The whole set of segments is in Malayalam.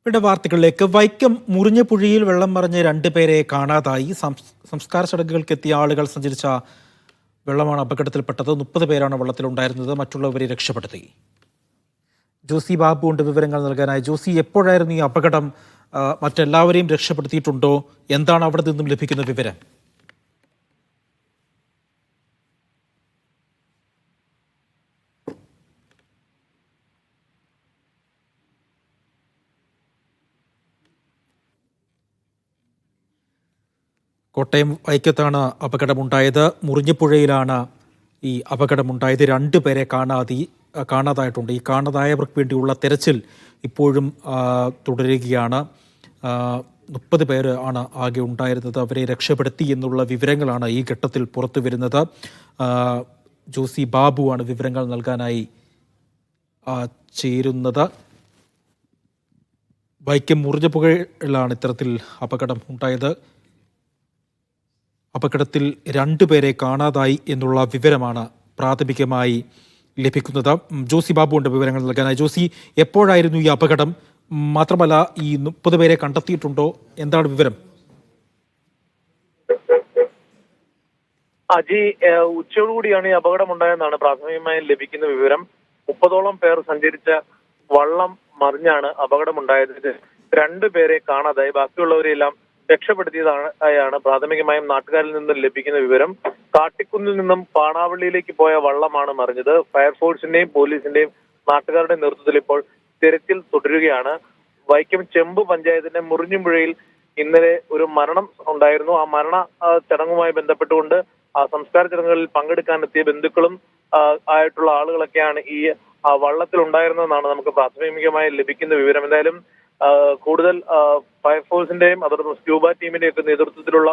ഇവിടെ വാർത്തകളിലേക്ക്. വൈക്കം മുറിഞ്ഞപുഴയിൽ വെള്ളം മറിഞ്ഞ് രണ്ടുപേരെ കാണാതായി. സംസ്കാര ചടങ്ങുകൾക്കെത്തിയ ആളുകൾ സഞ്ചരിച്ച വെള്ളമാണ് അപകടത്തിൽപ്പെട്ടത്. 30 പേരാണ് വെള്ളത്തിലുണ്ടായിരുന്നത്. മറ്റുള്ളവരെ രക്ഷപ്പെടുത്തി. ജോസി ബാബു ഉണ്ട് വിവരങ്ങൾ നൽകാനായി. ജോസി, എപ്പോഴായിരുന്നു ഈ അപകടം? മറ്റെല്ലാവരെയും രക്ഷപ്പെടുത്തിയിട്ടുണ്ടോ? എന്താണ് അവിടെ നിന്നും ലഭിക്കുന്ന വിവരം? കോട്ടയം വൈക്കത്താണ് അപകടമുണ്ടായത്. മുറിഞ്ഞിപ്പുഴയിലാണ് ഈ അപകടമുണ്ടായത്. 2 പേരെ കാണാതായിട്ടുണ്ട്. ഈ കാണാതായവർക്ക് വേണ്ടിയുള്ള തെരച്ചിൽ ഇപ്പോഴും തുടരുകയാണ്. 30 പേര് ആണ് ആകെ ഉണ്ടായിരുന്നത്. അവരെ രക്ഷപ്പെടുത്തി എന്നുള്ള വിവരങ്ങളാണ് ഈ ഘട്ടത്തിൽ പുറത്തു വരുന്നത്. ജോസി ബാബു ആണ് വിവരങ്ങൾ നൽകാനായി ചേരുന്നത്. വൈക്കം മുറിഞ്ഞിപ്പുഴയിലാണ് ഇത്തരത്തിൽ അപകടം ഉണ്ടായത്. അപകടത്തിൽ 2 പേരെ കാണാതായി എന്നുള്ള വിവരമാണ് പ്രാഥമികമായി ലഭിക്കുന്നത്. ജോസി ബാബു ഉണ്ട് വിവരങ്ങൾ നൽകാനായി. ജോസി, എപ്പോഴായിരുന്നു ഈ അപകടം? മാത്രമല്ല, ഈ 30 പേരെ കണ്ടെത്തിയിട്ടുണ്ടോ? എന്താണ് വിവരം? അജി, ഉച്ചയോടുകൂടിയാണ് ഈ അപകടം ഉണ്ടായെന്നാണ് പ്രാഥമികമായി ലഭിക്കുന്ന വിവരം. 30ഓളം പേർ സഞ്ചരിച്ച വള്ളം മറിഞ്ഞാണ് അപകടമുണ്ടായത്. 2 പേരെ കാണാതായി. ബാക്കിയുള്ളവരെല്ലാം രക്ഷപ്പെടുത്തിയതാണ് പ്രാഥമികമായും നാട്ടുകാരിൽ നിന്നും ലഭിക്കുന്ന വിവരം. കാട്ടിക്കുന്നിൽ നിന്നും പാണാവള്ളിയിലേക്ക് പോയ വള്ളമാണ് മറിഞ്ഞത്. ഫയർഫോഴ്സിന്റെയും പോലീസിന്റെയും നാട്ടുകാരുടെ നേതൃത്വത്തിൽ ഇപ്പോൾ തിരച്ചിൽ തുടരുകയാണ്. വൈക്കം ചെമ്പ് പഞ്ചായത്തിന്റെ മുറിഞ്ഞിപ്പുഴയിൽ ഇന്നലെ ഒരു മരണം ഉണ്ടായിരുന്നു. ആ മരണ ചടങ്ങുമായി ബന്ധപ്പെട്ടുകൊണ്ട് ആ സംസ്കാര ചടങ്ങുകളിൽ പങ്കെടുക്കാനെത്തിയ ബന്ധുക്കളും ആയിട്ടുള്ള ആളുകളൊക്കെയാണ് ഈ വള്ളത്തിൽ ഉണ്ടായിരുന്നതെന്നാണ് നമുക്ക് പ്രാഥമികമായി ലഭിക്കുന്ന വിവരം. എന്തായാലും കൂടുതൽ ഫയർഫോഴ്സിന്റെയും അതോടൊപ്പം സ്ക്യൂബ ടീമിന്റെയും ഒക്കെ നേതൃത്വത്തിലുള്ള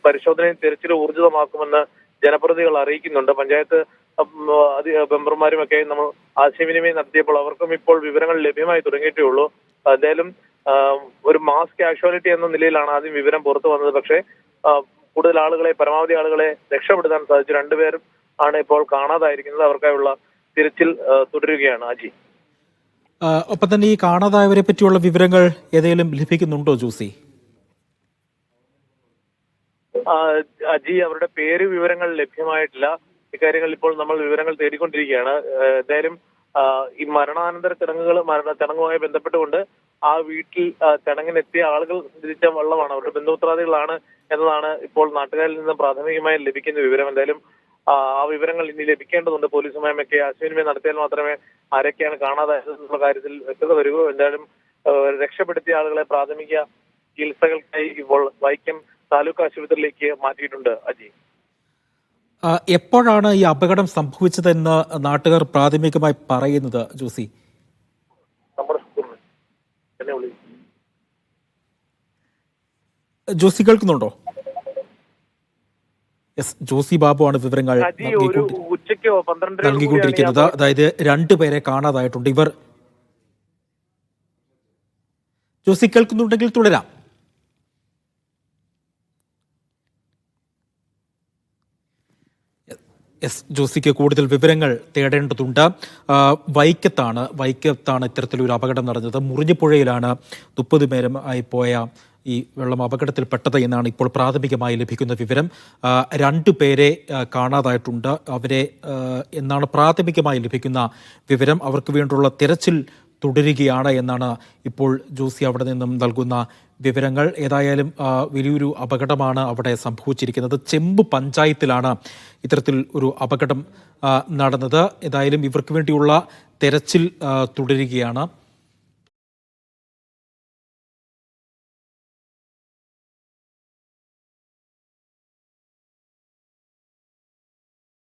പരിശോധനയും തിരച്ചിലും ഊർജിതമാക്കുമെന്ന് ജനപ്രതിനിധികൾ അറിയിക്കുന്നുണ്ട്. പഞ്ചായത്ത് മെമ്പർമാരുമൊക്കെ നമ്മൾ ആശയവിനിമയം നടത്തിയപ്പോൾ അവർക്കും ഇപ്പോൾ വിവരങ്ങൾ ലഭ്യമായി തുടങ്ങിയിട്ടേ ഉള്ളൂ. എന്തായാലും ഒരു മാസ് കാഷ്വാലിറ്റി എന്ന നിലയിലാണ് ആദ്യം വിവരം പുറത്തു വന്നത്. പക്ഷേ കൂടുതൽ ആളുകളെ, പരമാവധി ആളുകളെ രക്ഷപ്പെടുത്താൻ സാധിച്ചു. 2 പേരും ആണ് ഇപ്പോൾ കാണാതായിരിക്കുന്നത്. അവർക്കായുള്ള തിരച്ചിൽ തുടരുകയാണ്. അജി, ഒപ്പം തന്നെ ഈ കാണാതായവരെ പറ്റിയുള്ള വിവരങ്ങൾ ഏതെങ്കിലും ലഭിക്കുന്നുണ്ടോ ജോസി? അജി, അവരുടെ പേര് വിവരങ്ങൾ ലഭ്യമായിട്ടില്ല. ഇക്കാര്യങ്ങൾ ഇപ്പോൾ നമ്മൾ വിവരങ്ങൾ തേടിക്കൊണ്ടിരിക്കുകയാണ്. എന്തായാലും ഈ മരണാനന്തര ചടങ്ങുമായി ബന്ധപ്പെട്ടുകൊണ്ട് ആ വീട്ടിൽ ചടങ്ങിനെത്തിയ ആളുകൾ സഞ്ചരിച്ച വള്ളമാണ്, അവരുടെ ബന്ധുമിത്രാദികളാണ് എന്നതാണ് ഇപ്പോൾ നാട്ടുകാരിൽ നിന്ന് പ്രാഥമികമായി ലഭിക്കുന്ന വിവരം. എന്തായാലും ആ വിവരങ്ങൾ ഇനി ലഭിക്കേണ്ടതുണ്ട്. പോലീസുമായൊക്കെ ആശയവിനിമയം നടത്തിയാൽ മാത്രമേ ആരൊക്കെയാണ് കാണാതായത് എന്നുള്ള കാര്യത്തിൽ വ്യക്തത വരൂ. എന്തായാലും രക്ഷപ്പെടുത്തിയ ആളുകളെ പ്രാഥമിക ചികിത്സകൾക്കായി ഇപ്പോൾ വൈക്കം താലൂക്ക് ആശുപത്രിയിലേക്ക് മാറ്റിയിട്ടുണ്ട്. അജി, എപ്പോഴാണ് ഈ അപകടം സംഭവിച്ചതെന്ന് നാട്ടുകാർ പ്രാഥമികമായി പറയുന്നത് ജോസി? ജോസി കേൾക്കുന്നുണ്ടോ? ജോസി ബാബു ആണ് വിവരങ്ങൾ നൽകിക്കൊണ്ടിരിക്കുന്നത്. അതായത് 2 പേരെ കാണാതായിട്ടുണ്ട്. ഇവർ ജോസി കേൾക്കുന്നുണ്ടെങ്കിൽ തുടരാം. ജോസിക്ക് കൂടുതൽ വിവരങ്ങൾ തേടേണ്ടതുണ്ട്. വൈക്കത്താണ് ഇത്തരത്തിലൊരു അപകടം നടന്നത്. മുറിഞ്ഞിപ്പുഴയിലാണ് 30 പേരുമായി പോയ ഈ വെള്ളം അപകടത്തിൽപ്പെട്ടത് എന്നാണ് ഇപ്പോൾ പ്രാഥമികമായി ലഭിക്കുന്ന വിവരം. 2 പേരെ കാണാതായിട്ടുണ്ട്. അവരെ എന്നാണ് പ്രാഥമികമായി ലഭിക്കുന്ന വിവരം. അവർക്ക് വേണ്ടിയുള്ള തിരച്ചിൽ തുടരുകയാണ് എന്നാണ് ഇപ്പോൾ ജോസി അവിടെ നിന്നും നൽകുന്ന വിവരങ്ങൾ. ഏതായാലും വലിയൊരു അപകടമാണ് അവിടെ സംഭവിച്ചിരിക്കുന്നത്. ചെമ്പ് പഞ്ചായത്തിലാണ് ഇത്തരത്തിൽ ഒരു അപകടം നടന്നത്. ഏതായാലും ഇവർക്ക് വേണ്ടിയുള്ള തെരച്ചിൽ തുടരുകയാണ്.